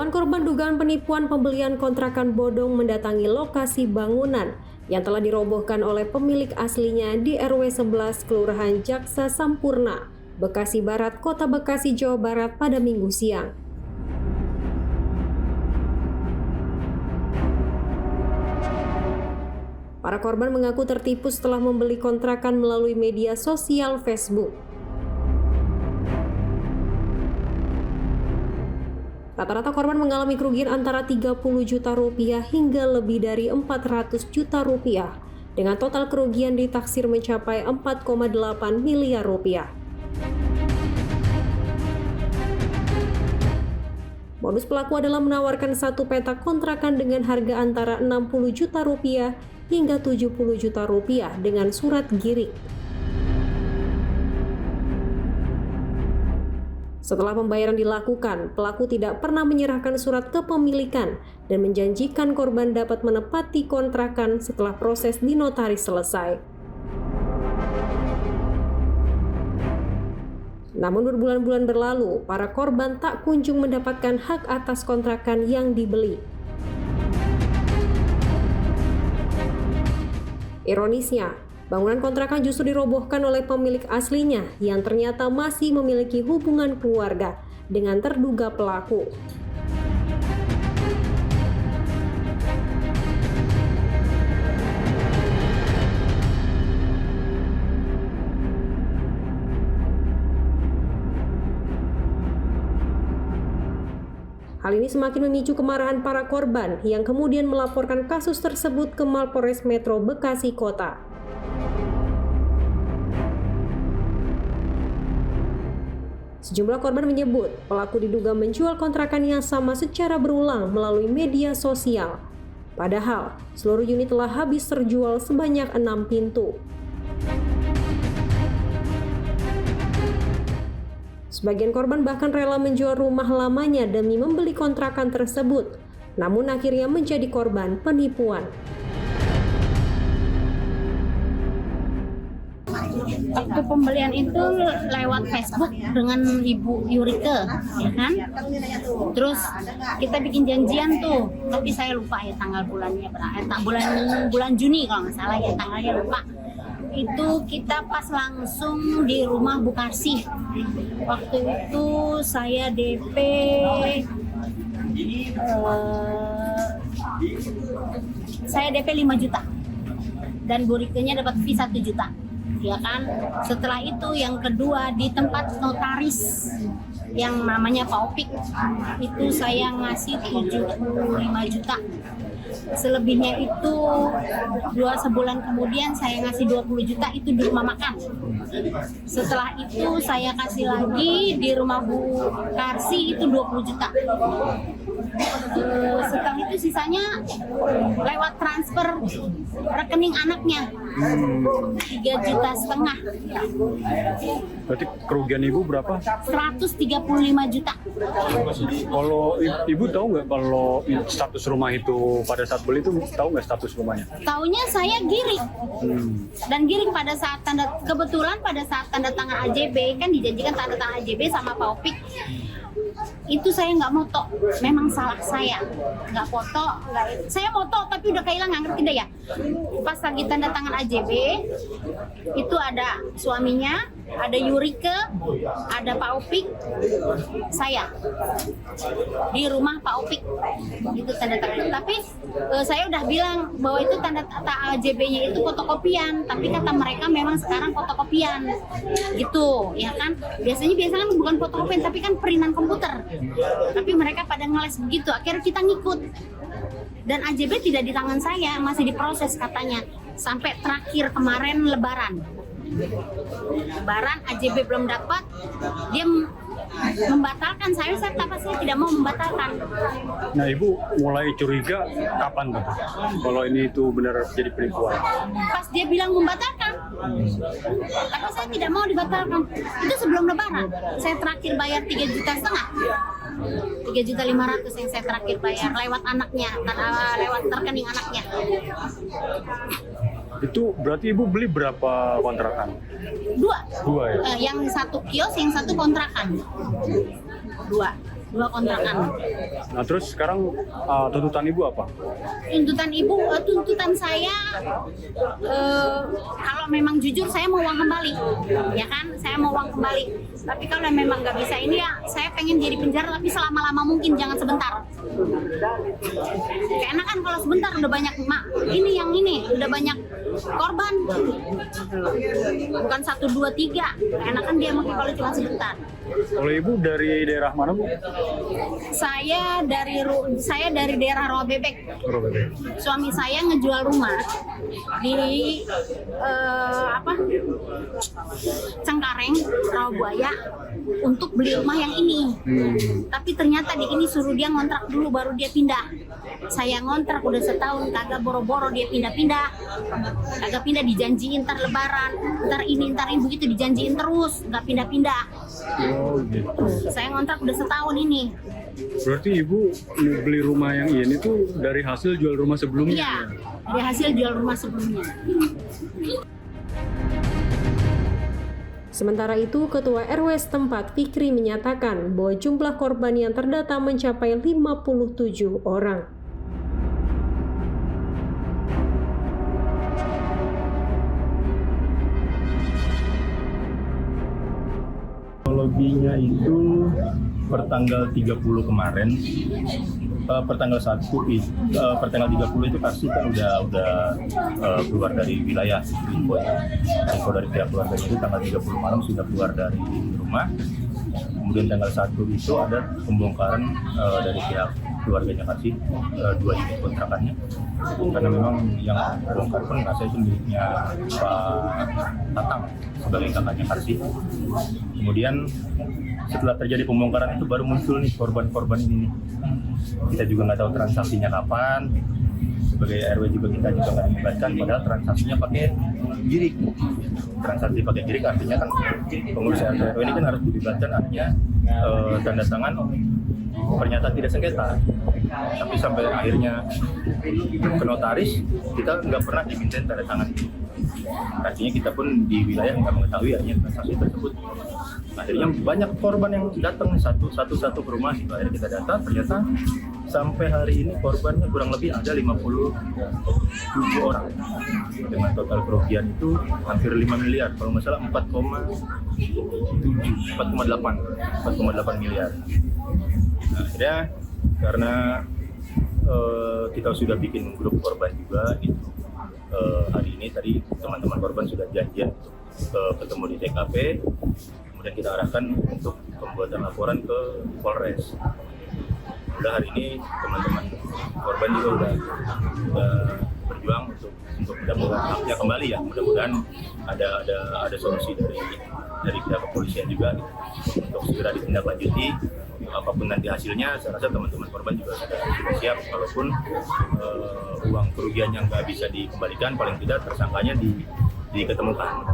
Puluhan korban dugaan penipuan pembelian kontrakan bodong mendatangi lokasi bangunan yang telah dirobohkan oleh pemilik aslinya di RW 11 Kelurahan Jaksa Sampurna, Bekasi Barat, Kota Bekasi, Jawa Barat pada Minggu siang. Para korban mengaku tertipu setelah membeli kontrakan melalui media sosial Facebook. Rata-rata korban mengalami kerugian antara 30 juta rupiah hingga lebih dari 400 juta rupiah, dengan total kerugian ditaksir mencapai 4,8 miliar rupiah. Modus pelaku adalah menawarkan satu petak kontrakan dengan harga antara 60 juta rupiah hingga 70 juta rupiah dengan surat giring. Setelah pembayaran dilakukan, pelaku tidak pernah menyerahkan surat kepemilikan dan menjanjikan korban dapat menepati kontrakan setelah proses di notaris selesai. Namun berbulan-bulan berlalu, para korban tak kunjung mendapatkan hak atas kontrakan yang dibeli. Ironisnya, bangunan kontrakan justru dirobohkan oleh pemilik aslinya yang ternyata masih memiliki hubungan keluarga dengan terduga pelaku. Hal ini semakin memicu kemarahan para korban yang kemudian melaporkan kasus tersebut ke Mapolres Metro Bekasi Kota. Sejumlah korban menyebut pelaku diduga menjual kontrakan yang sama secara berulang melalui media sosial. Padahal seluruh unit telah habis terjual sebanyak 6 pintu. Sebagian korban bahkan rela menjual rumah lamanya demi membeli kontrakan tersebut, namun akhirnya menjadi korban penipuan. Waktu pembelian itu lewat Facebook dengan Ibu Yurike, ya kan? Terus kita bikin janjian tuh, tapi saya lupa ya tanggal bulannya bulan Juni kalau nggak salah ya, tanggalnya lupa. Itu kita pas langsung di rumah Bu Karsih. Waktu itu saya DP saya DP 5 juta dan Bu Rikenya dapat fee 1 juta. Ya kan, setelah itu yang kedua di tempat notaris yang namanya Pak Opik itu saya ngasih 75 juta. Selebihnya itu sebulan kemudian saya ngasih 20 juta itu di rumah makan. Setelah itu saya kasih lagi di rumah Bu Karsi itu 20 juta. Setelah itu sisanya lewat transfer rekening anaknya 3,5 juta. Berarti kerugian ibu berapa? 135 juta. Kalau ibu tahu nggak kalau status rumah itu pada saat beli itu tahu nggak status rumahnya? Taunya saya giring dan giring pada saat kebetulan pada saat tanda tangan AJB kan dijanjikan tanda tangan AJB sama Pak Opik. Itu saya nggak moto, memang salah saya nggak foto, saya moto tapi udah kehilangan, ngerti deh ya. Pas lagi tanda tangan AJB itu ada suaminya, ada Yurike, ada Pak Opik, saya di rumah Pak Opik itu tanda tangan. Tapi saya udah bilang bahwa itu tanda AJB-nya itu fotokopian, tapi kata mereka memang sekarang fotokopian gitu ya kan. Biasanya kan bukan fotokopian tapi kan printan komputer. Tapi mereka pada ngeles begitu, akhirnya kita ngikut. Dan AJB tidak di tangan saya, masih diproses katanya. Sampai terakhir kemarin Lebaran AJB belum dapat, dia membatalkan. Saya tidak mau membatalkan. Nah, ibu mulai curiga kapan tuh kalau ini itu benar jadi penipuan? Pas dia bilang membatalkan, tapi saya tidak mau dibatalkan. Itu sebelum Lebaran. Saya terakhir bayar 3,5 juta, 3,5 juta yang saya terakhir bayar lewat anaknya, lewat rekening anaknya. Itu berarti ibu beli berapa kontrakan? Dua ya? Yang satu kios, yang satu kontrakan. Dua. 2 kontrakan. Nah terus sekarang tuntutan ibu apa? Tuntutan saya kalau memang jujur saya mau uang kembali, ya kan? Saya mau uang kembali. Tapi kalau memang nggak bisa ini ya, saya pengen jadi penjara tapi selama-lama mungkin, jangan sebentar. Karena kan kalau sebentar udah banyak udah banyak korban, bukan 1, 2, 3. Karena kan dia mungkin kalau cuma sebentar. Kalau ibu dari daerah mana bu? Saya dari daerah Rawa Bebek. Suami saya ngejual rumah di Cengkareng, Rawabuaya untuk beli rumah yang ini. Tapi ternyata di ini suruh dia ngontrak dulu baru dia pindah. Saya ngontrak udah setahun kagak boro-boro dia pindah-pindah. Kagak pindah, dijanjiin ntar lebaran, ntar ini, ntar ini, begitu dijanjiin terus, nggak pindah-pindah. Oh gitu. Saya ngontrak udah setahun ini. Berarti ibu beli rumah yang ini tuh dari hasil jual rumah sebelumnya? Iya, dari hasil jual rumah sebelumnya. Sementara itu, Ketua RW setempat Fikri menyatakan bahwa jumlah korban yang terdata mencapai 57 orang. Kronologinya itu pertanggal 30 kemarin, pertanggal 30 itu Karsi kan udah keluar dari wilayah info dari pihak keluarganya itu tanggal 30 malam sudah keluar dari rumah. Kemudian tanggal 1 itu ada pembongkaran dari pihak keluarganya Karsi, 2 unit kontrakannya, karena memang yang bongkar pun rasa itu miliknya Pak Tatang sebagai kakaknya Karsi. Kemudian setelah terjadi pembongkaran itu baru muncul nih korban-korban ini nih. Kita juga nggak tahu transaksinya kapan. Sebagai RW juga kita juga nggak dilibatkan, padahal transaksinya pakai girik. Transaksi pakai girik artinya kan pengurus RW ini kan harus dilibatkan, artinya tanda tangan pernyataan tidak sengketa. Tapi sampai akhirnya ke notaris kita nggak pernah dimintain tanda tangan itu. Artinya kita pun di wilayah nggak mengetahui adanya transaksi tersebut. Akhirnya banyak korban yang datang satu ke rumah. Akhirnya kita data, ternyata sampai hari ini korbannya kurang lebih ada 57 orang. Dengan total kerugian itu hampir 5 miliar, kalau nggak salah 4,8 miliar. Nah, akhirnya karena kita sudah bikin grup korban juga gitu. Hari ini tadi teman-teman korban sudah janjian untuk ketemu di TKP, kemudian kita arahkan untuk pembuatan laporan ke Polres. Udah hari ini teman-teman korban juga udah berjuang untuk mendapatkan haknya kembali ya. Mudah-mudahan ada solusi dari pihak kepolisian juga gitu, untuk segera ditindaklanjuti. Apapun nanti hasilnya, saya rasa teman-teman korban juga sudah siap. Kalaupun uang kerugian yang nggak bisa dikembalikan, paling tidak tersangkanya diketemukan.